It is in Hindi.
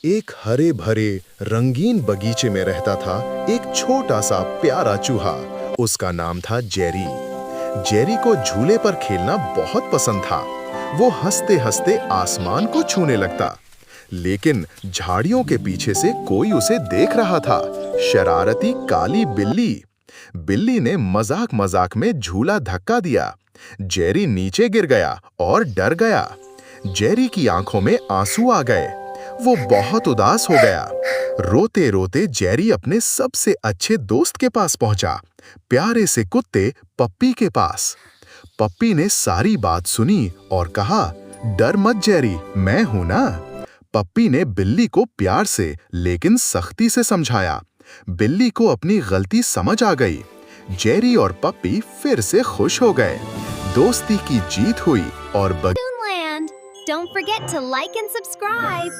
एक हरे भरे रंगीन बगीचे में रहता था एक छोटा सा प्यारा चूहा। उसका नाम था जेरी। जेरी को झूले पर खेलना बहुत पसंद था। वो हंसते हंसते आसमान को छूने लगता। लेकिन झाड़ियों के पीछे से कोई उसे देख रहा था। शरारती काली बिल्ली। बिल्ली ने मजाक मजाक में झूला धक्का दिया। जेरी नीचे गिर गया और डर गया। जेरी की आंखों में आंसू आ गए। वो बहुत उदास हो गया। रोते रोते जेरी अपने सबसे अच्छे दोस्त के पास पहुंचा, प्यारे से कुत्ते पप्पी के पास। पप्पी ने सारी बात सुनी और कहा, डर मत जेरी, मैं हूं ना। पप्पी ने बिल्ली को प्यार से लेकिन सख्ती से समझाया। बिल्ली को अपनी गलती समझ आ गई। जेरी और पप्पी फिर से खुश हो गए। दोस्ती की जीत हुई और Land. Don't forget to like and subscribe.